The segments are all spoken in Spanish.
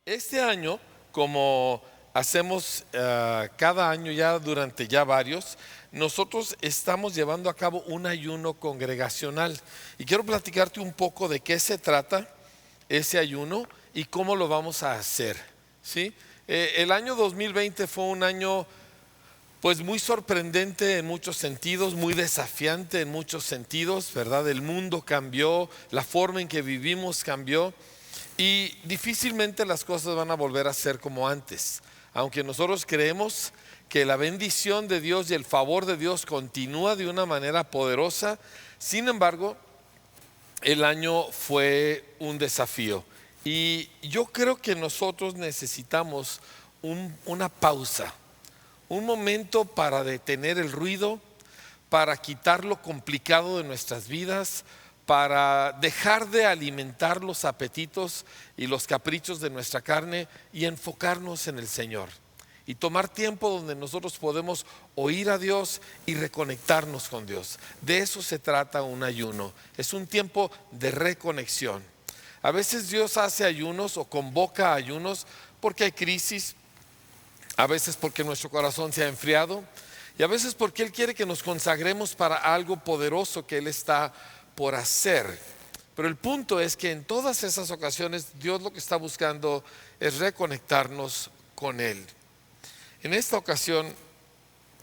Este año, como hacemos cada año ya durante ya varios, nosotros estamos llevando a cabo un ayuno congregacional. Y quiero platicarte un poco de qué se trata ese ayuno y cómo lo vamos a hacer. ¿Sí? El año 2020 fue un año pues muy sorprendente en muchos sentidos, muy desafiante en muchos sentidos, ¿verdad? El mundo cambió, la forma en que vivimos cambió. Y difícilmente las cosas van a volver a ser como antes. Aunque nosotros creemos que la bendición de Dios y el favor de Dios continúa de una manera poderosa, sin embargo, el año fue un desafío. Y yo creo que nosotros necesitamos una pausa, un momento para detener el ruido, para quitar lo complicado de nuestras vidas, para dejar de alimentar los apetitos y los caprichos de nuestra carne y enfocarnos en el Señor. Y tomar tiempo donde nosotros podemos oír a Dios y reconectarnos con Dios. De eso se trata un ayuno. Es un tiempo de reconexión. A veces Dios hace ayunos o convoca ayunos porque hay crisis, a veces porque nuestro corazón se ha enfriado y a veces porque Él quiere que nos consagremos para algo poderoso que Él está por hacer. Pero el punto es que en todas esas ocasiones Dios lo que está buscando es reconectarnos con Él. En esta ocasión,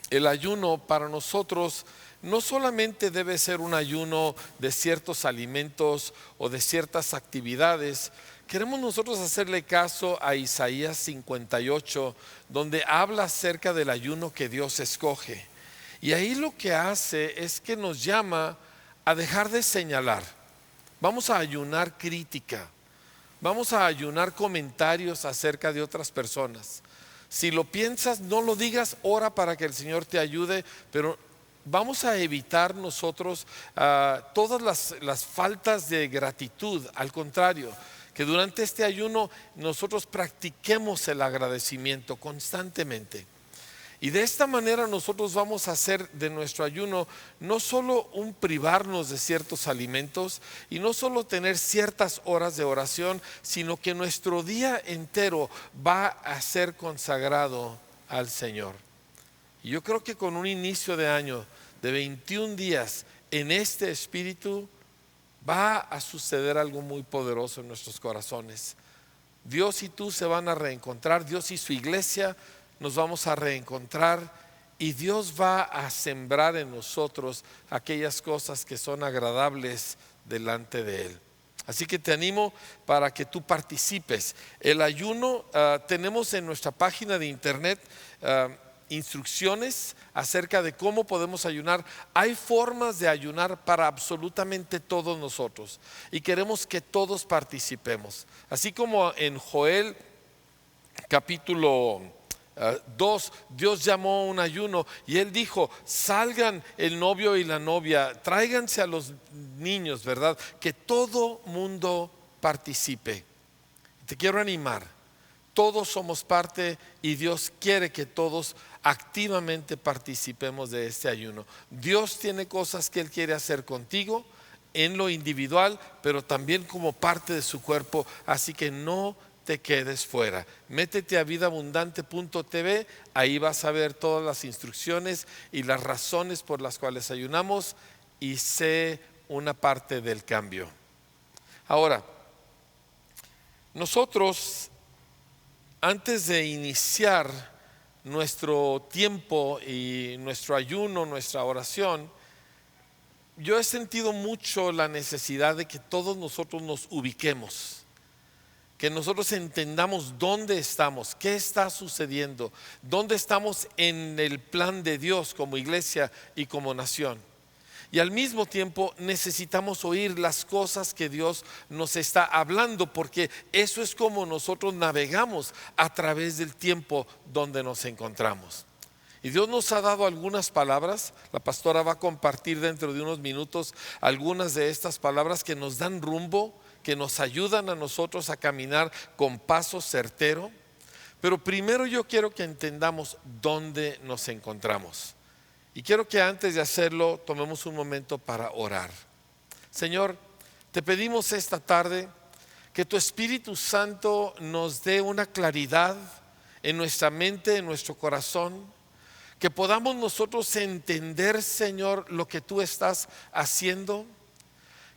el ayuno para nosotros no solamente debe ser un ayuno de ciertos alimentos o de ciertas actividades. Queremos nosotros hacerle caso a Isaías 58, donde habla acerca del ayuno que Dios escoge. Y ahí lo que hace es que nos llama a dejar de señalar. Vamos a ayunar crítica. Vamos a ayunar comentarios acerca de otras personas. Si lo piensas, no lo digas, ora para que el Señor te ayude, pero vamos a evitar nosotros todas las faltas de gratitud. Al contrario, que durante este ayuno nosotros practiquemos el agradecimiento constantemente. Y de esta manera nosotros vamos a hacer de nuestro ayuno no solo un privarnos de ciertos alimentos y no solo tener ciertas horas de oración, sino que nuestro día entero va a ser consagrado al Señor. Y yo creo que con un inicio de año de 21 días en este espíritu va a suceder algo muy poderoso en nuestros corazones. Dios y tú se van a reencontrar, Dios y su iglesia nos vamos a reencontrar y Dios va a sembrar en nosotros aquellas cosas que son agradables delante de Él. Así que te animo para que tú participes. El ayuno, tenemos en nuestra página de internet instrucciones acerca de cómo podemos ayunar. Hay formas de ayunar para absolutamente todos nosotros y queremos que todos participemos. Así como en Joel capítulo 2, Dios llamó un ayuno y Él dijo: salgan el novio y la novia, tráiganse a los niños, ¿verdad? Que todo mundo participe. Te quiero animar. Todos somos parte y Dios quiere que todos activamente participemos de este ayuno. Dios tiene cosas que Él quiere hacer contigo en lo individual, pero también como parte de su cuerpo, así que no te quedes fuera. Métete a vidaabundante.tv, ahí vas a ver todas las instrucciones y las razones por las cuales ayunamos y sé una parte del cambio. Ahora, nosotros antes de iniciar nuestro tiempo y nuestro ayuno, nuestra oración, yo he sentido mucho la necesidad de que todos nosotros nos ubiquemos, que nosotros entendamos dónde estamos, qué está sucediendo, dónde estamos en el plan de Dios como iglesia y como nación. Y al mismo tiempo necesitamos oír las cosas que Dios nos está hablando, porque eso es como nosotros navegamos a través del tiempo donde nos encontramos. Y Dios nos ha dado algunas palabras. La pastora va a compartir dentro de unos minutos algunas de estas palabras que nos dan rumbo, que nos ayudan a nosotros a caminar con paso certero. Pero primero yo quiero que entendamos dónde nos encontramos. Y quiero que antes de hacerlo tomemos un momento para orar. Señor, te pedimos esta tarde que tu Espíritu Santo nos dé una claridad en nuestra mente, en nuestro corazón, que podamos nosotros entender, Señor, lo que tú estás haciendo.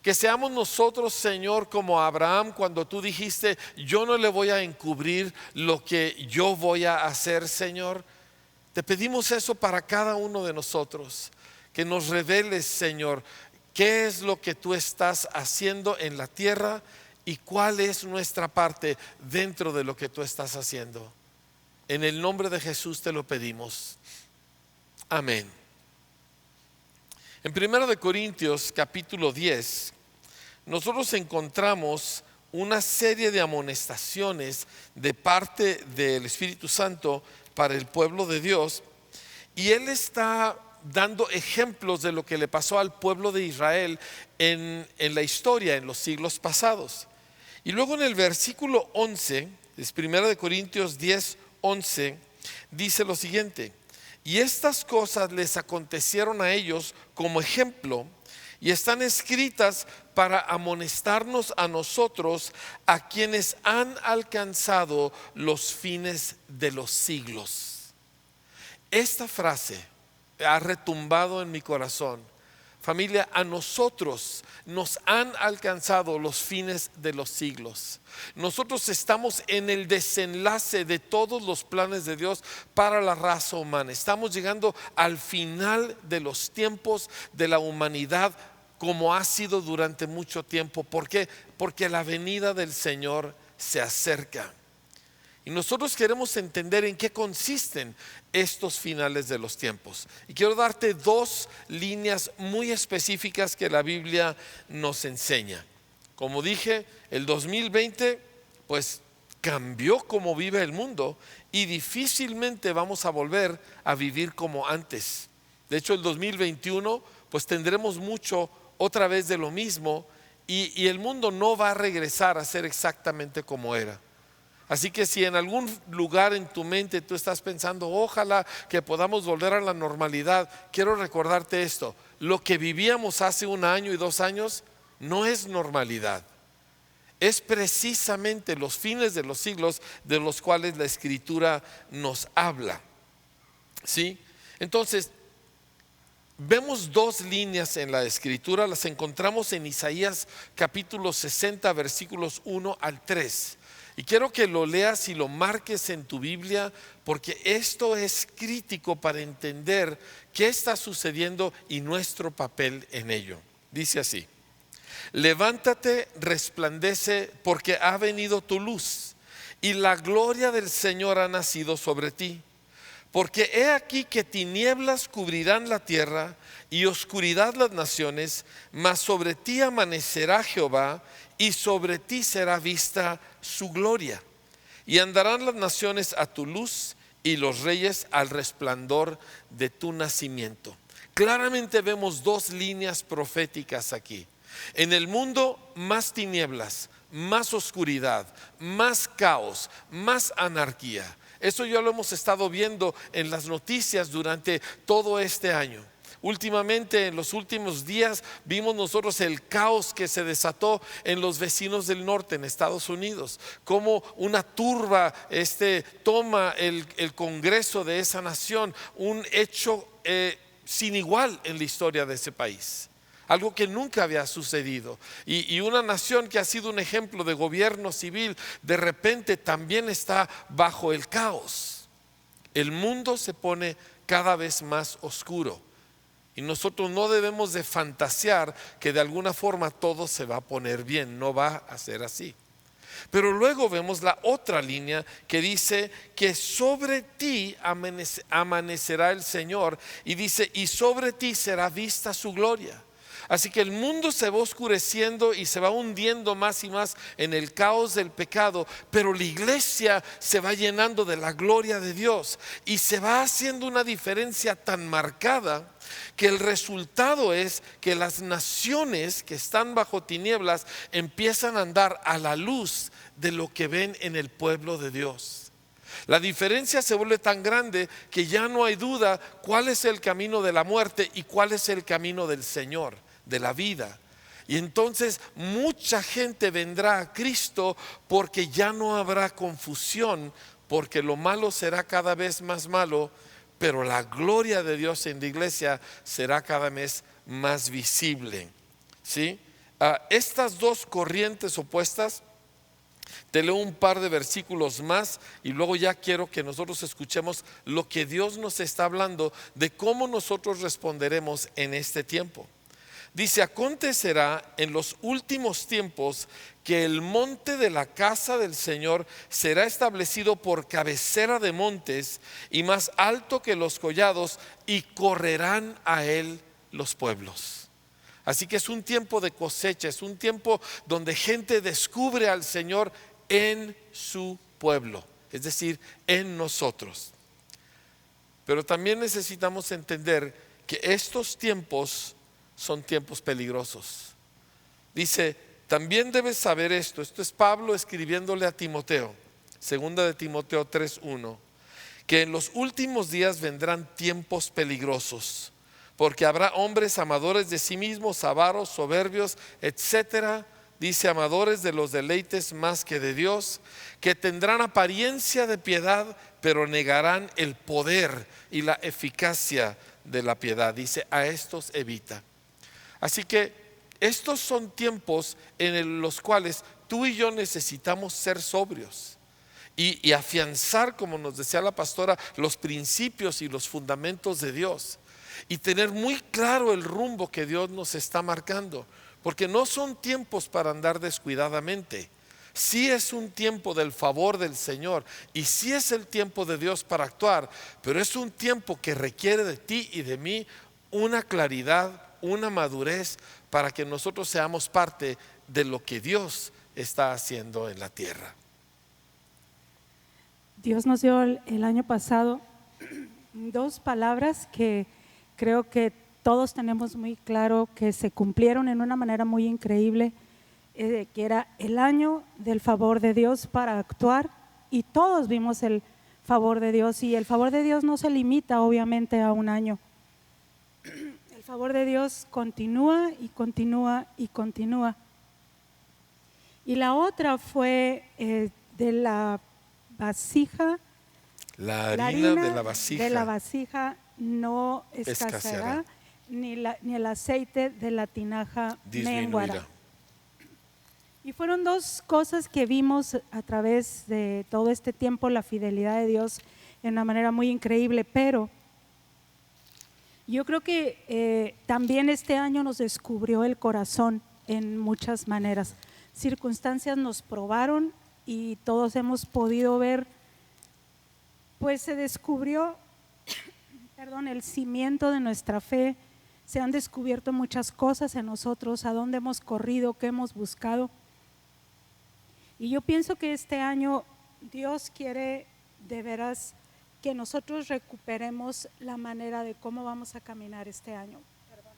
Que seamos nosotros, Señor, como Abraham cuando tú dijiste, yo no le voy a encubrir lo que yo voy a hacer, Señor. Te pedimos eso para cada uno de nosotros, que nos reveles, Señor, qué es lo que tú estás haciendo en la tierra y cuál es nuestra parte dentro de lo que tú estás haciendo. En el nombre de Jesús te lo pedimos. Amén. En 1 Corintios capítulo 10, nosotros encontramos una serie de amonestaciones de parte del Espíritu Santo para el pueblo de Dios, y Él está dando ejemplos de lo que le pasó al pueblo de Israel en la historia, en los siglos pasados. Y luego en el versículo 11, es 1 Corintios 10, 11, dice lo siguiente: y estas cosas les acontecieron a ellos como ejemplo y están escritas para amonestarnos a nosotros, a quienes han alcanzado los fines de los siglos. Esta frase ha retumbado en mi corazón. Familia, a nosotros nos han alcanzado los fines de los siglos. Nosotros estamos en el desenlace de todos los planes de Dios para la raza humana. Estamos llegando al final de los tiempos de la humanidad, como ha sido durante mucho tiempo. ¿Por qué? Porque la venida del Señor se acerca. Y nosotros queremos entender en qué consisten estos finales de los tiempos. Y quiero darte dos líneas muy específicas que la Biblia nos enseña. Como dije, el 2020 pues cambió cómo vive el mundo y difícilmente vamos a volver a vivir como antes. De hecho, el 2021 pues tendremos mucho otra vez de lo mismo y el mundo no va a regresar a ser exactamente como era. Así que si en algún lugar en tu mente tú estás pensando, ojalá que podamos volver a la normalidad, quiero recordarte esto: lo que vivíamos hace 1 año y 2 años no es normalidad. Es precisamente los fines de los siglos de los cuales la Escritura nos habla. ¿Sí? Entonces, vemos dos líneas en la Escritura, las encontramos en Isaías capítulo 60, versículos 1 al 3. Y quiero que lo leas y lo marques en tu Biblia, porque esto es crítico para entender qué está sucediendo y nuestro papel en ello. Dice así: levántate, resplandece, porque ha venido tu luz y la gloria del Señor ha nacido sobre ti. Porque he aquí que tinieblas cubrirán la tierra y oscuridad las naciones, mas sobre ti amanecerá Jehová y sobre ti será vista su gloria. Y andarán las naciones a tu luz y los reyes al resplandor de tu nacimiento. Claramente vemos dos líneas proféticas aquí. En el mundo, más tinieblas, más oscuridad, más caos, más anarquía. Eso ya lo hemos estado viendo en las noticias durante todo este año. Últimamente, en los últimos días, vimos nosotros el caos que se desató en los vecinos del norte, en Estados Unidos. Cómo una turba toma el Congreso de esa nación, un hecho sin igual en la historia de ese país. Algo que nunca había sucedido. Y una nación que ha sido un ejemplo de gobierno civil, de repente también está bajo el caos. El mundo se pone cada vez más oscuro. Y nosotros no debemos de fantasear que de alguna forma todo se va a poner bien. No va a ser así. Pero luego vemos la otra línea que dice que sobre ti amanecerá el Señor. Y dice, y sobre ti será vista su gloria. Así que el mundo se va oscureciendo y se va hundiendo más y más en el caos del pecado, pero la iglesia se va llenando de la gloria de Dios y se va haciendo una diferencia tan marcada que el resultado es que las naciones que están bajo tinieblas empiezan a andar a la luz de lo que ven en el pueblo de Dios. La diferencia se vuelve tan grande que ya no hay duda cuál es el camino de la muerte y cuál es el camino del Señor, de la vida. Y entonces mucha gente vendrá a Cristo porque ya no habrá confusión, porque lo malo será cada vez más malo, pero la gloria de Dios en la iglesia será cada vez más visible. ¿Sí? Estas dos corrientes opuestas, te leo un par de versículos más y luego ya quiero que nosotros escuchemos lo que Dios nos está hablando de cómo nosotros responderemos en este tiempo. Dice: acontecerá en los últimos tiempos que el monte de la casa del Señor será establecido por cabecera de montes y más alto que los collados, y correrán a él los pueblos. Así que es un tiempo de cosecha, es un tiempo donde gente descubre al Señor en su pueblo, es decir, en nosotros. Pero también necesitamos entender que estos tiempos son tiempos peligrosos. Dice: también debes saber esto es Pablo escribiéndole a Timoteo, segunda de Timoteo 3:1, que en los últimos días vendrán tiempos peligrosos, porque habrá hombres amadores de sí mismos, avaros, soberbios, etcétera. Dice: amadores de los deleites más que de Dios, que tendrán apariencia de piedad, pero negarán el poder y la eficacia de la piedad. Dice: a estos evita. Así que estos son tiempos en los cuales tú y yo necesitamos ser sobrios y afianzar, como nos decía la pastora, los principios y los fundamentos de Dios, y tener muy claro el rumbo que Dios nos está marcando, porque no son tiempos para andar descuidadamente. Sí es un tiempo del favor del Señor y sí es el tiempo de Dios para actuar, pero es un tiempo que requiere de ti y de mí una claridad, una madurez, para que nosotros seamos parte de lo que Dios está haciendo en la tierra. Dios nos dio el año pasado dos palabras que creo que todos tenemos muy claro que se cumplieron en una manera muy increíble, que era el año del favor de Dios para actuar, y todos vimos el favor de Dios, y el favor de Dios no se limita obviamente a un año. El favor de Dios continúa y continúa y continúa. Y la otra fue de la vasija, la harina de la vasija no escaseará, ni el aceite de la tinaja menguará. Y fueron dos cosas que vimos a través de todo este tiempo, la fidelidad de Dios en una manera muy increíble. Pero yo creo que también este año nos descubrió el corazón en muchas maneras. Circunstancias nos probaron y todos hemos podido ver, pues se descubrió el cimiento de nuestra fe. Se han descubierto muchas cosas en nosotros, a dónde hemos corrido, qué hemos buscado. Y yo pienso que este año Dios quiere de veras que nosotros recuperemos la manera de cómo vamos a caminar este año. Perdón.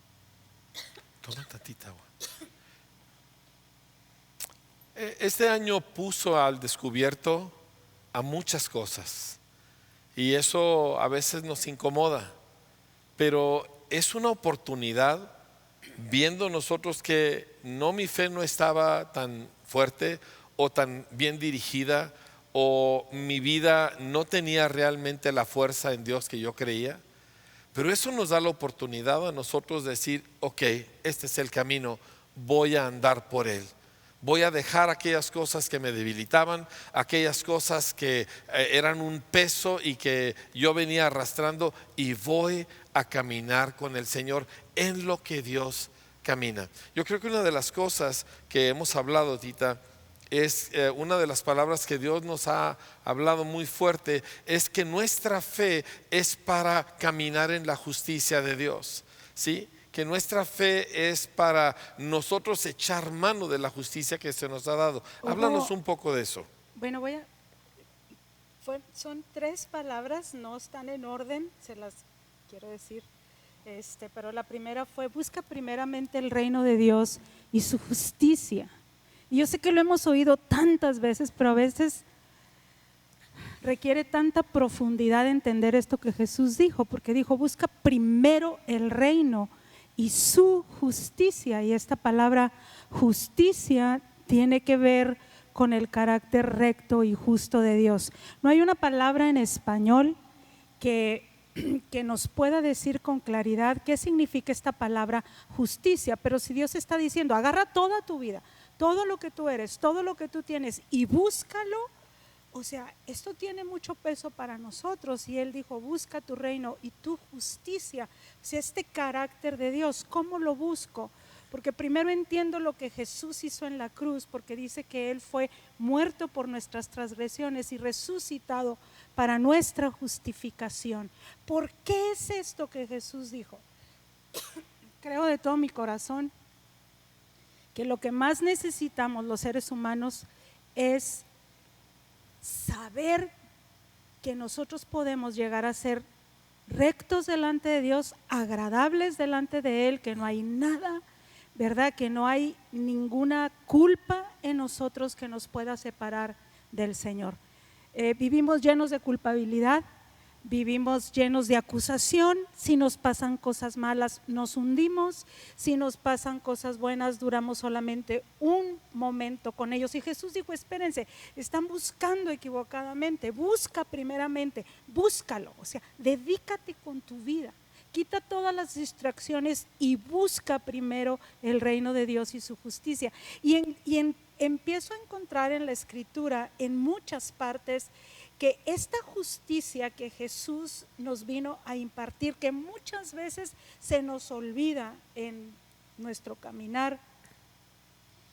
Toma tantita agua. Este año puso al descubierto a muchas cosas, y eso a veces nos incomoda, pero es una oportunidad, viendo nosotros que mi fe no estaba tan fuerte o tan bien dirigida, o mi vida no tenía realmente la fuerza en Dios que yo creía, pero eso nos da la oportunidad a nosotros de decir: ok, este es el camino, voy a andar por él. Voy a dejar aquellas cosas que me debilitaban, aquellas cosas que eran un peso y que yo venía arrastrando, y voy a caminar con el Señor en lo que Dios camina. Yo creo que una de las cosas que hemos hablado, Tita, es una de las palabras que Dios nos ha hablado muy fuerte, es que nuestra fe es para caminar en la justicia de Dios, ¿sí? Que nuestra fe es para nosotros echar mano de la justicia que se nos ha dado. Háblanos un poco de eso. Bueno, son tres palabras, no están en orden, se las quiero decir, pero la primera fue: busca primeramente el reino de Dios y su justicia. Y yo sé que lo hemos oído tantas veces, pero a veces requiere tanta profundidad entender esto que Jesús dijo, porque dijo: busca primero el reino y su justicia. Y esta palabra justicia tiene que ver con el carácter recto y justo de Dios. No hay una palabra en español que nos pueda decir con claridad qué significa esta palabra justicia, pero si Dios está diciendo, agarra toda tu vida, todo lo que tú eres, todo lo que tú tienes y búscalo, o sea, esto tiene mucho peso para nosotros. Y Él dijo, busca tu reino y tu justicia. O sea, este carácter de Dios, ¿cómo lo busco? Porque primero entiendo lo que Jesús hizo en la cruz, porque dice que Él fue muerto por nuestras transgresiones y resucitado para nuestra justificación. ¿Por qué es esto que Jesús dijo? Creo de todo mi corazón que lo que más necesitamos los seres humanos es saber que nosotros podemos llegar a ser rectos delante de Dios, agradables delante de Él, que no hay nada, ¿verdad? Que no hay ninguna culpa en nosotros que nos pueda separar del Señor. Vivimos llenos de culpabilidad, vivimos llenos de acusación. Si nos pasan cosas malas nos hundimos, si nos pasan cosas buenas duramos solamente un momento con ellos. Y Jesús dijo, espérense, están buscando equivocadamente, busca primeramente, búscalo, o sea, dedícate con tu vida, quita todas las distracciones y busca primero el reino de Dios y su justicia. Empiezo a encontrar en la Escritura, en muchas partes, que esta justicia que Jesús nos vino a impartir, que muchas veces se nos olvida en nuestro caminar,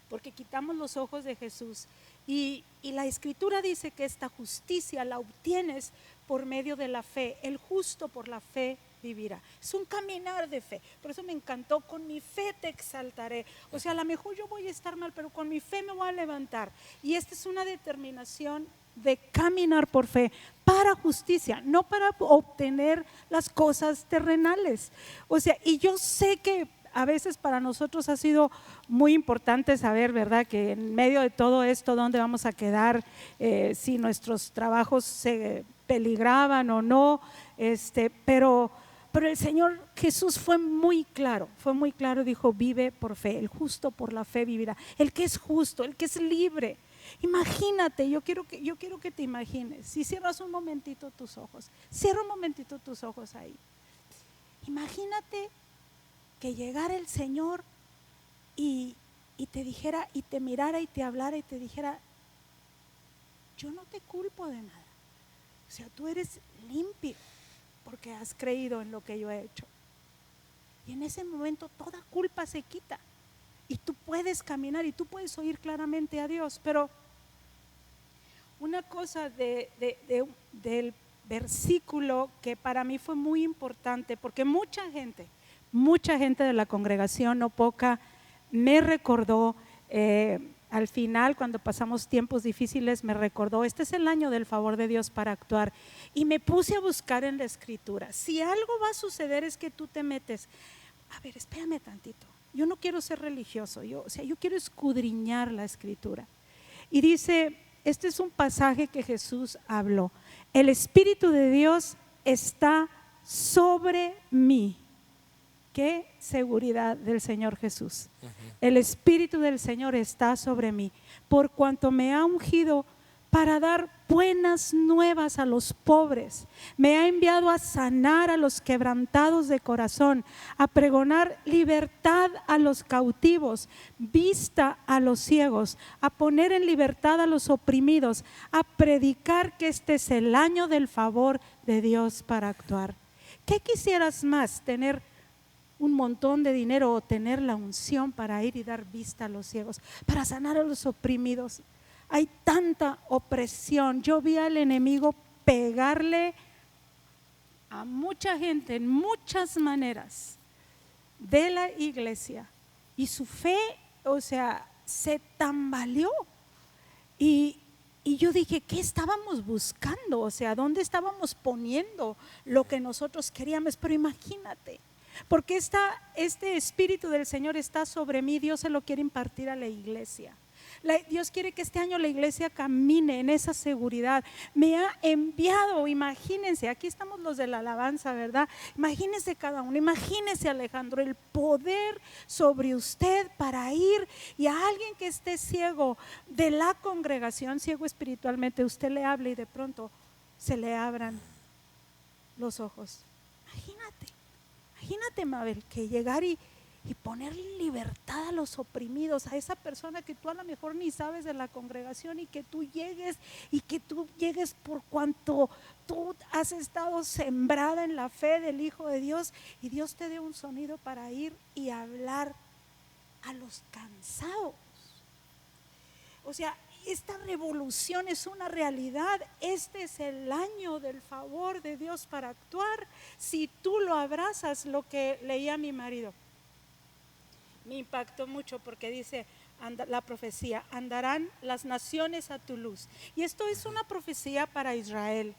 porque quitamos los ojos de Jesús. Y la Escritura dice que esta justicia la obtienes por medio de la fe. El justo por la fe vivirá. Es un caminar de fe. Por eso me encantó, con mi fe te exaltaré. O sea, a lo mejor yo voy a estar mal, pero con mi fe me voy a levantar. Y esta es una determinación de caminar por fe para justicia, no para obtener las cosas terrenales. O sea, y yo sé que a veces para nosotros ha sido muy importante saber, ¿verdad?, que en medio de todo esto, ¿dónde vamos a quedar? Si nuestros trabajos se peligraban o no, pero el Señor Jesús fue muy claro, dijo, vive por fe, el justo por la fe vivirá, el que es justo, el que es libre. Imagínate, yo quiero que te imagines, si cierras un momentito tus ojos, cierra un momentito tus ojos ahí. Imagínate que llegara el Señor y te dijera, y te mirara y te hablara y te dijera, yo no te culpo de nada, o sea, tú eres limpio porque has creído en lo que yo he hecho. Y en ese momento toda culpa se quita y tú puedes caminar y tú puedes oír claramente a Dios. Pero una cosa del versículo que para mí fue muy importante, porque mucha gente de la congregación, no poca, me recordó, al final, cuando pasamos tiempos difíciles, me recordó, este es el año del favor de Dios para actuar. Y me puse a buscar en la Escritura. Si algo va a suceder es que tú te metes, a ver, espérame tantito, yo no quiero ser religioso, yo quiero escudriñar la Escritura. Y dice, este es un pasaje que Jesús habló, el Espíritu de Dios está sobre mí. Qué seguridad del Señor Jesús. El Espíritu del Señor está sobre mí, por cuanto me ha ungido para dar buenas nuevas a los pobres. Me ha enviado a sanar a los quebrantados de corazón, a pregonar libertad a los cautivos, vista a los ciegos, a poner en libertad a los oprimidos, a predicar que este es el año del favor de Dios para actuar. ¿Qué quisieras más? ¿Tener un montón de dinero o tener la unción para ir y dar vista a los ciegos, para sanar a los oprimidos? Hay tanta opresión. Yo vi al enemigo pegarle a mucha gente en muchas maneras de la iglesia, y su fe, o sea, se tambaleó. Y yo dije, ¿qué estábamos buscando? O sea, ¿dónde estábamos poniendo lo que nosotros queríamos? Pero imagínate, porque este Espíritu del Señor está sobre mí, Dios se lo quiere impartir a la iglesia. Dios quiere que este año la iglesia camine en esa seguridad. Me ha enviado, imagínense, aquí estamos los de la alabanza, ¿verdad? Imagínense cada uno, imagínense Alejandro, el poder sobre usted para ir y a alguien que esté ciego de la congregación, ciego espiritualmente, usted le hable y de pronto se le abran los ojos. Imagínate, Mabel, que llegar y poner libertad a los oprimidos, a esa persona que tú a lo mejor ni sabes de la congregación, y que tú llegues por cuanto tú has estado sembrada en la fe del Hijo de Dios, y Dios te dé un sonido para ir y hablar a los cansados. O sea, esta revolución es una realidad. Este es el año del favor de Dios para actuar. Si tú lo abrazas, lo que leía mi marido me impactó mucho, porque dice la profecía: andarán las naciones a tu luz. Y esto es una profecía para Israel.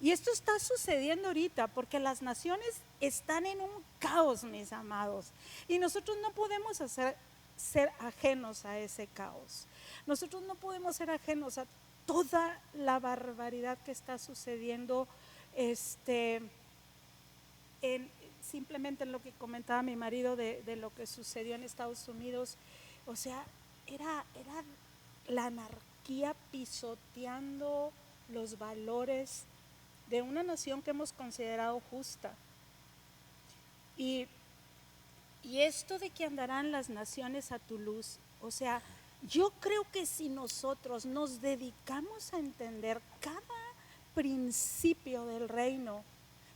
Y esto está sucediendo ahorita, porque las naciones están en un caos, mis amados. Y nosotros no podemos ser ajenos a ese caos. Nosotros no podemos ser ajenos a toda la barbaridad que está sucediendo, simplemente en lo que comentaba mi marido de lo que sucedió en Estados Unidos. O sea, era la anarquía pisoteando los valores de una nación que hemos considerado justa. Y esto de que andarán las naciones a tu luz, o sea, yo creo que si nosotros nos dedicamos a entender cada principio del reino,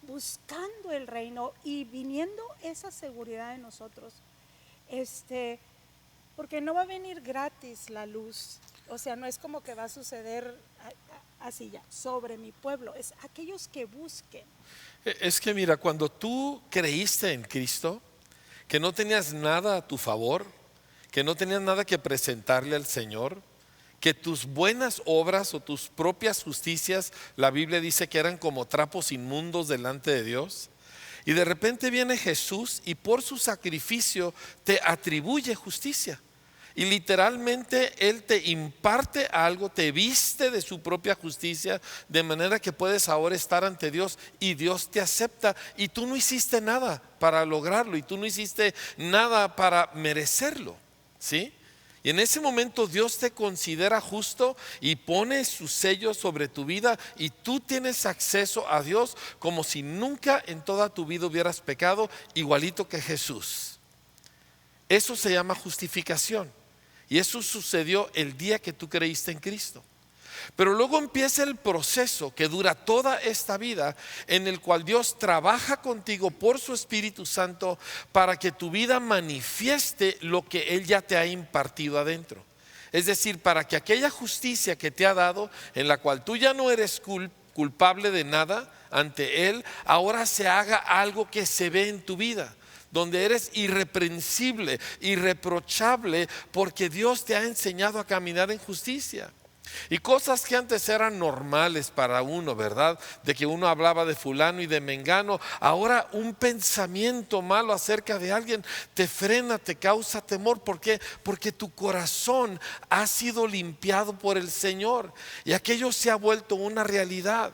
buscando el reino y viniendo esa seguridad en nosotros, porque no va a venir gratis la luz. O sea, no es como que va a suceder así ya sobre mi pueblo, es aquellos que busquen. Es que mira, cuando tú creíste en Cristo, que no tenías nada a tu favor, que no tenías nada que presentarle al Señor, que tus buenas obras o tus propias justicias, la Biblia dice que eran como trapos inmundos delante de Dios, y de repente viene Jesús y por su sacrificio te atribuye justicia. Y literalmente Él te imparte algo, te viste de su propia justicia, de manera que puedes ahora estar ante Dios y Dios te acepta. Y tú no hiciste nada para lograrlo, y tú no hiciste nada para merecerlo, ¿sí? Y en ese momento Dios te considera justo y pone su sello sobre tu vida, y tú tienes acceso a Dios como si nunca en toda tu vida hubieras pecado, igualito que Jesús. Eso se llama justificación. Y eso sucedió el día que tú creíste en Cristo. Pero luego empieza el proceso que dura toda esta vida, en el cual Dios trabaja contigo por su Espíritu Santo para que tu vida manifieste lo que Él ya te ha impartido adentro. Es decir, para que aquella justicia que te ha dado, en la cual tú ya no eres culpable de nada ante Él, ahora se haga algo que se ve en tu vida, donde eres irreprensible, irreprochable, porque Dios te ha enseñado a caminar en justicia. Y cosas que antes eran normales para uno, ¿verdad? De que uno hablaba de fulano y de mengano, ahora un pensamiento malo acerca de alguien te frena, te causa temor. ¿Por qué? Porque tu corazón ha sido limpiado por el Señor y aquello se ha vuelto una realidad.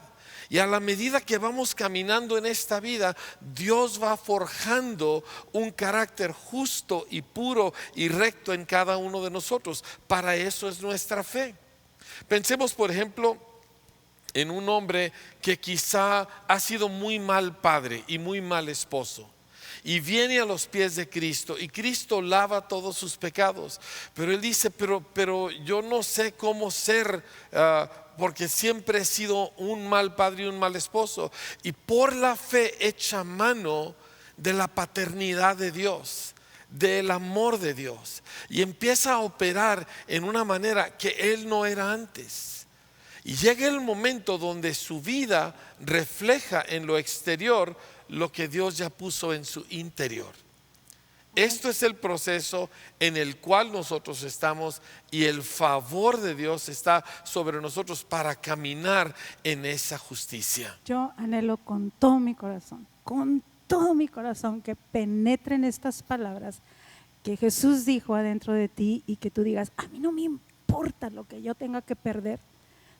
Y a la medida que vamos caminando en esta vida, Dios va forjando un carácter justo y puro y recto en cada uno de nosotros. Para eso es nuestra fe. Pensemos, por ejemplo, en un hombre que quizá ha sido muy mal padre y muy mal esposo, y viene a los pies de Cristo, y Cristo lava todos sus pecados, pero él dice, pero yo no sé cómo ser, porque siempre he sido un mal padre y un mal esposo. Y por la fe echa mano de la paternidad de Dios, del amor de Dios, y empieza a operar en una manera que él no era antes. Y llega el momento donde su vida refleja en lo exterior lo que Dios ya puso en su interior. Esto es el proceso en el cual nosotros estamos, y el favor de Dios está sobre nosotros para caminar en esa justicia. Yo anhelo con todo mi corazón que penetren estas palabras que Jesús dijo adentro de ti, y que tú digas: a mí no me importa lo que yo tenga que perder,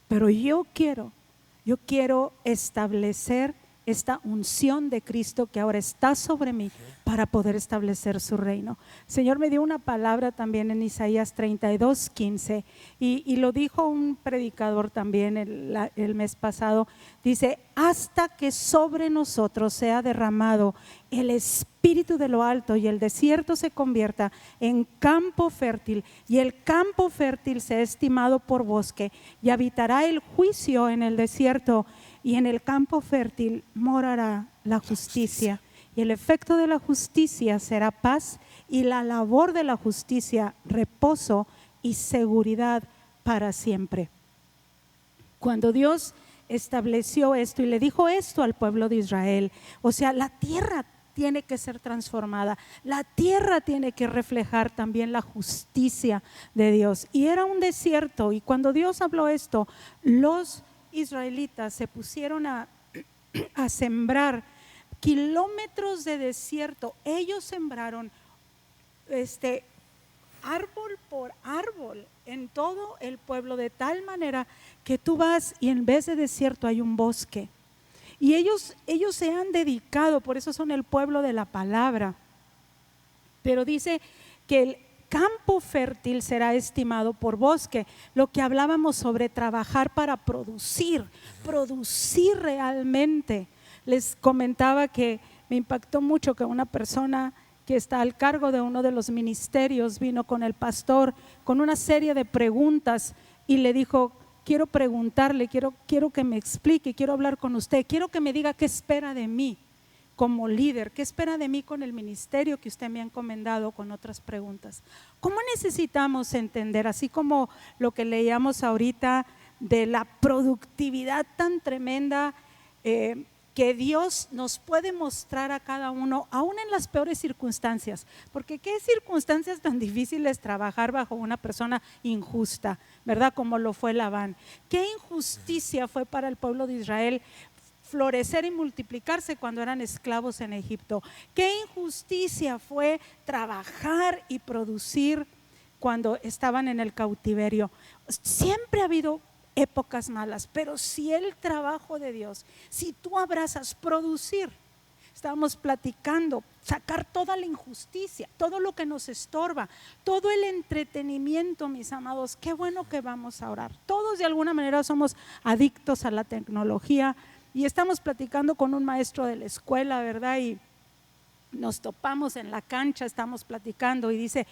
pero yo quiero establecer esta unción de Cristo que ahora está sobre mí para poder establecer su reino. El Señor me dio una palabra también en Isaías 32:15 y lo dijo un predicador también el mes pasado. Dice: hasta que sobre nosotros sea derramado el Espíritu de lo alto y el desierto se convierta en campo fértil y el campo fértil sea estimado por bosque, y habitará el juicio en el desierto, y en el campo fértil morará la justicia. Y el efecto de la justicia será paz, y la labor de la justicia reposo y seguridad para siempre. Cuando Dios estableció esto y le dijo esto al pueblo de Israel, o sea, la tierra tiene que ser transformada, la tierra tiene que reflejar también la justicia de Dios. Y era un desierto, y cuando Dios habló esto, los israelitas se pusieron a sembrar kilómetros de desierto. Ellos sembraron árbol por árbol en todo el pueblo, de tal manera que tú vas y en vez de desierto hay un bosque. Y ellos se han dedicado, por eso son el pueblo de la palabra. Pero dice que el campo fértil será estimado por bosque, lo que hablábamos sobre trabajar para producir realmente. Les comentaba que me impactó mucho que una persona que está al cargo de uno de los ministerios vino con el pastor con una serie de preguntas y le dijo: quiero preguntarle, quiero que me explique, quiero hablar con usted, quiero que me diga qué espera de mí como líder, qué espera de mí con el ministerio que usted me ha encomendado, con otras preguntas. ¿Cómo necesitamos entender, así como lo que leíamos ahorita de la productividad tan tremenda que Dios nos puede mostrar a cada uno, aún en las peores circunstancias? Porque qué circunstancias tan difíciles trabajar bajo una persona injusta, ¿verdad? Como lo fue Labán. Qué injusticia fue para el pueblo de Israel florecer y multiplicarse cuando eran esclavos en Egipto. Qué injusticia fue trabajar y producir cuando estaban en el cautiverio. Siempre ha habido épocas malas, pero si el trabajo de Dios, si tú abrazas producir, estábamos platicando, sacar toda la injusticia, todo lo que nos estorba, todo el entretenimiento, mis amados, qué bueno que vamos a orar. Todos de alguna manera somos adictos a la tecnología y estamos platicando con un maestro de la escuela, ¿verdad? Y nos topamos en la cancha, estamos platicando y dice: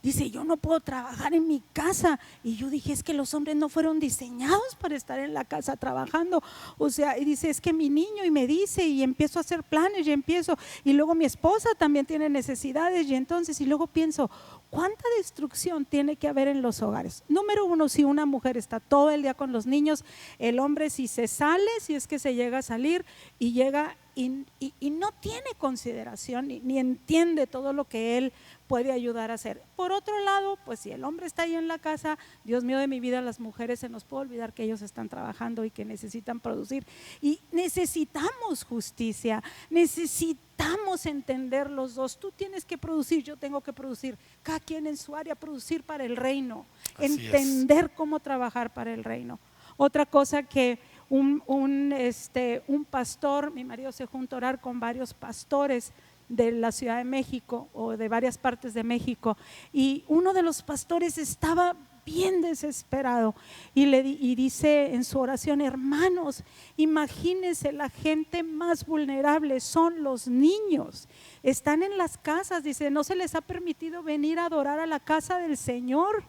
dice, yo no puedo trabajar en mi casa. Y yo dije: es que los hombres no fueron diseñados para estar en la casa trabajando. O sea, y dice: es que mi niño, y me dice, y empiezo a hacer planes, y luego mi esposa también tiene necesidades, y entonces, y luego pienso, ¿cuánta destrucción tiene que haber en los hogares? Número uno, si una mujer está todo el día con los niños, el hombre si se sale, si es que se llega a salir, y llega y no tiene consideración ni entiende todo lo que él puede ayudar a hacer. Por otro lado, pues si el hombre está ahí en la casa, Dios mío de mi vida, las mujeres se nos puede olvidar que ellos están trabajando y que necesitan producir. Y necesitamos justicia, necesitamos entender los dos. Tú tienes que producir, yo tengo que producir, cada quien en su área, producir para el reino, entender cómo trabajar para el reino. Otra cosa que un pastor, mi marido se juntó a orar con varios pastores de la Ciudad de México o de varias partes de México, y uno de los pastores estaba bien desesperado y dice en su oración: hermanos, imagínense, la gente más vulnerable son los niños, están en las casas, dice, no se les ha permitido venir a adorar a la casa del Señor.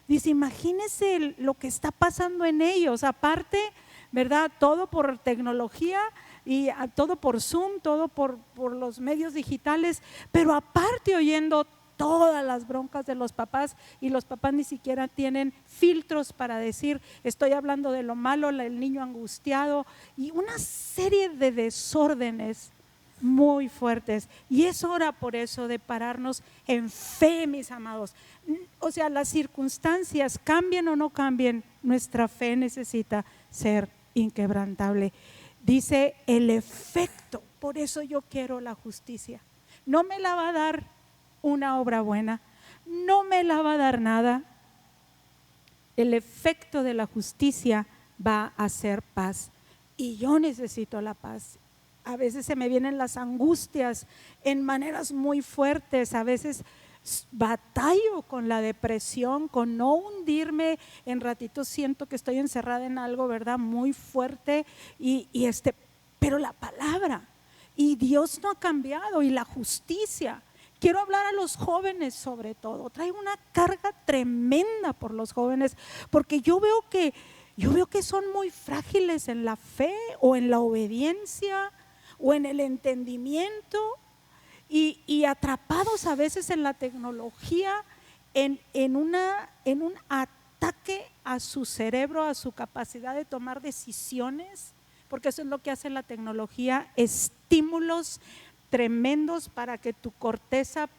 Dice, imagínense lo que está pasando en ellos, aparte, ¿verdad? Todo por tecnología y todo por Zoom, todo por los medios digitales, pero aparte oyendo todas las broncas de los papás, y los papás ni siquiera tienen filtros para decir: estoy hablando de lo malo, el niño angustiado, y una serie de desórdenes muy fuertes. Y es hora por eso de pararnos en fe, mis amados. O sea, las circunstancias cambien o no cambien, nuestra fe necesita ser inquebrantable. Dice el efecto, por eso yo quiero la justicia. No me la va a dar una obra buena, no me la va a dar nada, el efecto de la justicia va a ser paz. Y yo necesito la paz. A veces se me vienen las angustias en maneras muy fuertes. A veces batallo con la depresión, con no hundirme. En ratitos siento que estoy encerrada en algo, ¿verdad? Muy fuerte. Pero la palabra, y Dios no ha cambiado, y la justicia. Quiero hablar a los jóvenes sobre todo. Traigo una carga tremenda por los jóvenes, porque yo veo que son muy frágiles en la fe o en la obediencia o en el entendimiento, y atrapados a veces en la tecnología, en un ataque a su cerebro, a su capacidad de tomar decisiones, porque eso es lo que hace la tecnología: estímulos tremendos para que tu corteza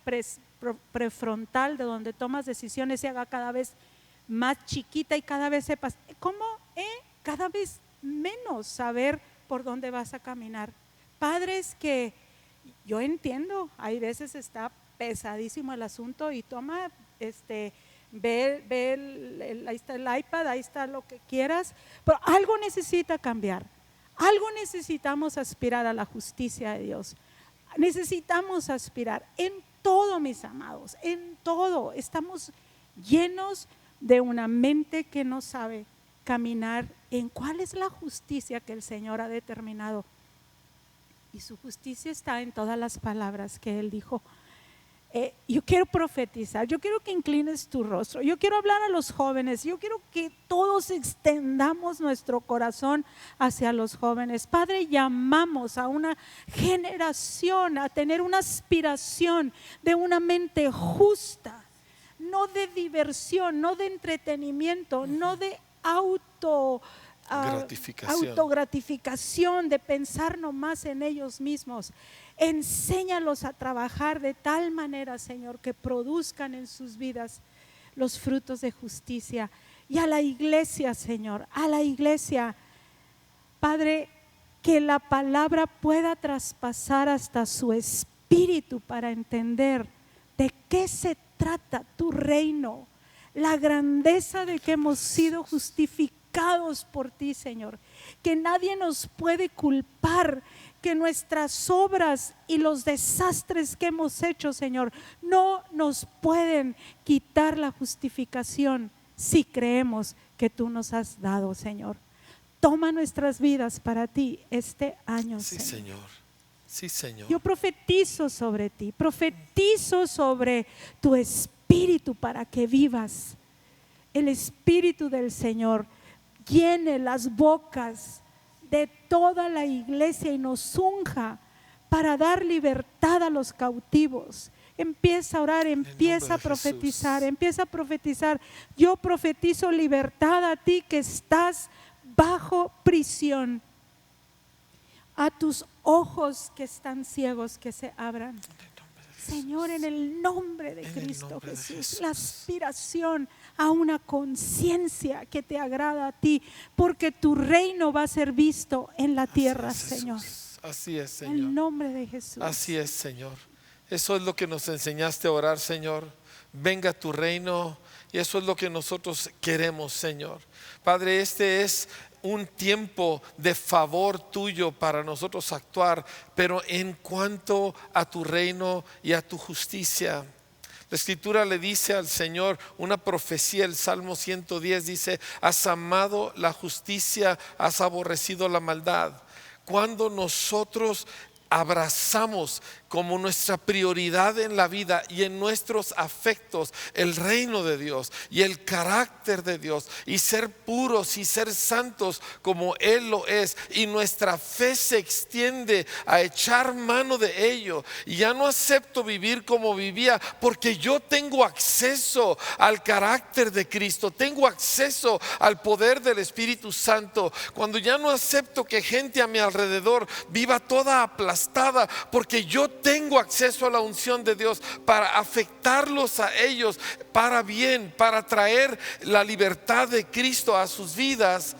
prefrontal, de donde tomas decisiones, se haga cada vez más chiquita, y cada vez sepas cómo, cada vez menos saber por dónde vas a caminar. Padres, que yo entiendo, hay veces está pesadísimo el asunto, y toma, ahí está el iPad, ahí está lo que quieras, pero algo necesita cambiar. Algo necesitamos aspirar a la justicia de Dios. Necesitamos aspirar en todo, mis amados, en todo. Estamos llenos de una mente que no sabe caminar en cuál es la justicia que el Señor ha determinado. Y su justicia está en todas las palabras que Él dijo. Yo quiero profetizar, yo quiero que inclines tu rostro, yo quiero hablar a los jóvenes, yo quiero que todos extendamos nuestro corazón hacia los jóvenes. Padre, llamamos a una generación a tener una aspiración de una mente justa, no de diversión, no de entretenimiento, no de autogratificación, de pensar nomás en ellos mismos. Enséñalos a trabajar de tal manera, Señor, que produzcan en sus vidas los frutos de justicia. Y a la iglesia, Señor, a la iglesia, Padre, que la palabra pueda traspasar hasta su espíritu para entender de qué se trata tu reino, la grandeza de que hemos sido justificados por ti, Señor, que nadie nos puede culpar, que nuestras obras y los desastres que hemos hecho, Señor, no nos pueden quitar la justificación si creemos que tú nos has dado, Señor. Toma nuestras vidas para ti este año, sí, Señor. Sí, Señor. Yo profetizo sobre ti, profetizo sobre tu espíritu para que vivas. El Espíritu del Señor llene las bocas de toda la iglesia y nos unja para dar libertad a los cautivos. Empieza a orar, empieza a profetizar, empieza a profetizar. Yo profetizo libertad a ti que estás bajo prisión. A tus ojos que están ciegos, que se abran. Señor, en el nombre de Cristo Jesús, la aspiración a una conciencia que te agrada a ti, porque tu reino va a ser visto en la tierra, Señor. Así es, Señor. En el nombre de Jesús. Así es, Señor. Eso es lo que nos enseñaste a orar, Señor. Venga tu reino, y eso es lo que nosotros queremos, Señor. Padre, este es un tiempo de favor tuyo para nosotros actuar, pero en cuanto a tu reino y a tu justicia. La Escritura le dice al Señor una profecía, el Salmo 110 dice: has amado la justicia, has aborrecido la maldad. Cuando nosotros abrazamos como nuestra prioridad en la vida y en nuestros afectos el reino de Dios y el carácter de Dios, y ser puros y ser santos como Él lo es, y nuestra fe se extiende a echar mano de ello, y ya no acepto vivir como vivía, porque yo tengo acceso al carácter de Cristo, tengo acceso al poder del Espíritu Santo. Cuando ya no acepto que gente a mi alrededor viva toda aplastada, porque yo tengo acceso a la unción de Dios para afectarlos a ellos para bien, para traer la libertad de Cristo a sus vidas,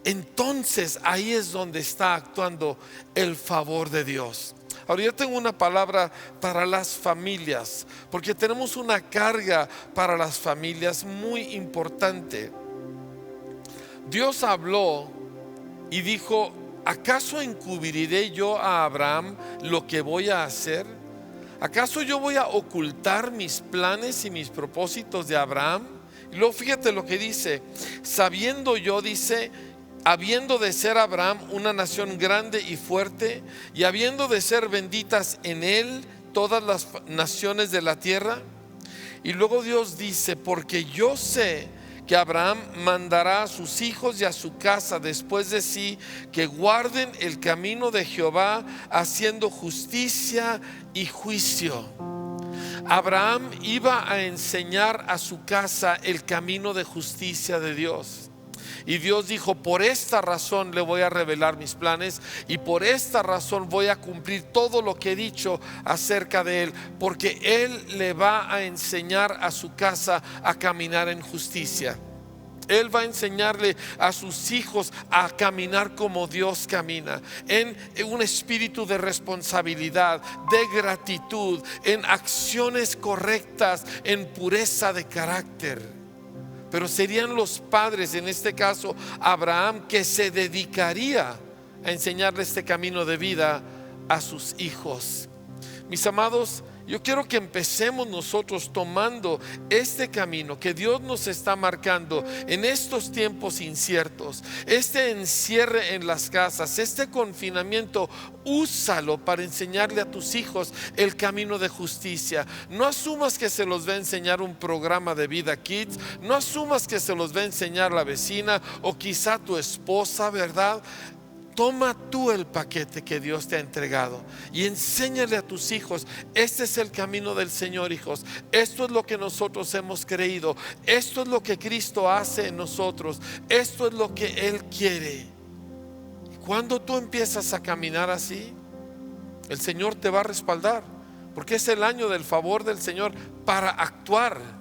entonces ahí es donde está actuando el favor de Dios. Ahora yo tengo una palabra para las familias, porque tenemos una carga para las familias muy importante. Dios habló y dijo: ¿acaso encubriré yo a Abraham lo que voy a hacer? ¿Acaso yo voy a ocultar mis planes y mis propósitos de Abraham? Y luego fíjate lo que dice: sabiendo yo, dice, habiendo de ser Abraham una nación grande y fuerte, y habiendo de ser benditas en él todas las naciones de la tierra. Y luego Dios dice: porque yo sé que Abraham mandará a sus hijos y a su casa después de sí que guarden el camino de Jehová, haciendo justicia y juicio. Abraham iba a enseñar a su casa el camino de justicia de Dios. Y Dios dijo: por esta razón le voy a revelar mis planes, y por esta razón voy a cumplir todo lo que he dicho acerca de él, porque él le va a enseñar a su casa a caminar en justicia. Él va a enseñarle a sus hijos a caminar como Dios camina, en un espíritu de responsabilidad, de gratitud, en acciones correctas, en pureza de carácter. Pero serían los padres, en este caso Abraham, que se dedicaría a enseñarle este camino de vida a sus hijos. Mis amados, yo quiero que empecemos nosotros tomando este camino que Dios nos está marcando en estos tiempos inciertos. Este encierre en las casas, este confinamiento, úsalo para enseñarle a tus hijos el camino de justicia. No asumas que se los va a enseñar un programa de Vida Kids. No asumas que se los va a enseñar la vecina o quizá tu esposa, ¿verdad? Toma tú el paquete que Dios te ha entregado y enséñale a tus hijos: este es el camino del Señor, hijos. Esto es lo que nosotros hemos creído. Esto es lo que Cristo hace en nosotros. Esto es lo que Él quiere. Y cuando tú empiezas a caminar así, el Señor te va a respaldar, porque es el año del favor del Señor para actuar.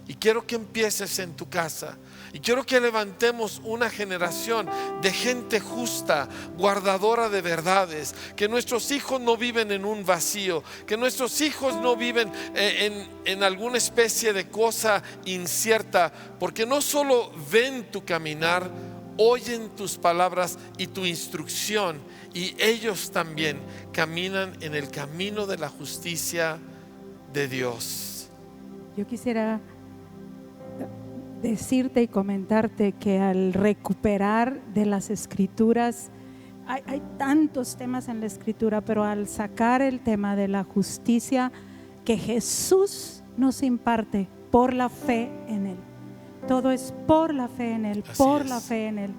Y quiero que empieces en tu casa. Y quiero que levantemos una generación de gente justa, guardadora de verdades. Que nuestros hijos no viven en un vacío. Que nuestros hijos no viven en alguna especie de cosa incierta. Porque no solo ven tu caminar, oyen tus palabras y tu instrucción. Y ellos también caminan en el camino de la justicia de Dios. Yo quisiera decirte y comentarte que al recuperar de las escrituras, hay tantos temas en la escritura, pero al sacar el tema de la justicia que Jesús nos imparte por la fe en Él, todo es por la fe en Él, por la fe en Él.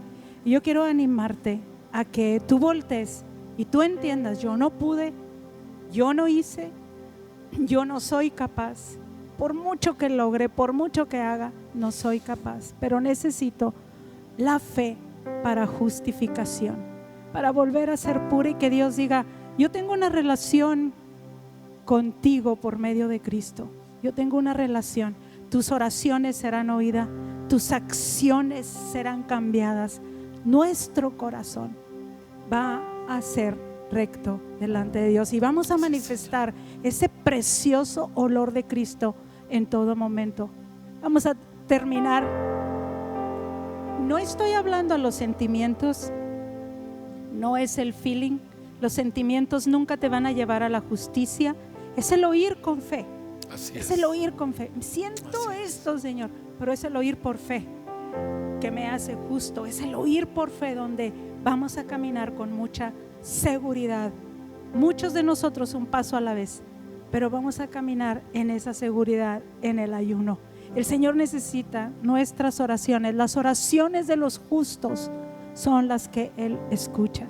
Y yo quiero animarte a que tú voltees y tú entiendas: yo no pude, yo no hice, yo no soy capaz. Por mucho que logre, por mucho que haga, no soy capaz. Pero necesito la fe para justificación, para volver a ser pura y que Dios diga: yo tengo una relación contigo por medio de Cristo. Yo tengo una relación. Tus oraciones serán oídas, tus acciones serán cambiadas. Nuestro corazón va a ser recto delante de Dios y vamos a manifestar ese precioso olor de Cristo en todo momento. Vamos a terminar. No estoy hablando a los sentimientos, no es el feeling. Los sentimientos nunca te van a llevar a la justicia. Es el oír con fe. Es el oír con fe. Siento esto, Señor, pero es el oír por fe que me hace justo. Es el oír por fe donde vamos a caminar con mucha seguridad. Muchos de nosotros un paso a la vez, pero vamos a caminar en esa seguridad en el ayuno. El Señor necesita nuestras oraciones. Las oraciones de los justos son las que Él escucha.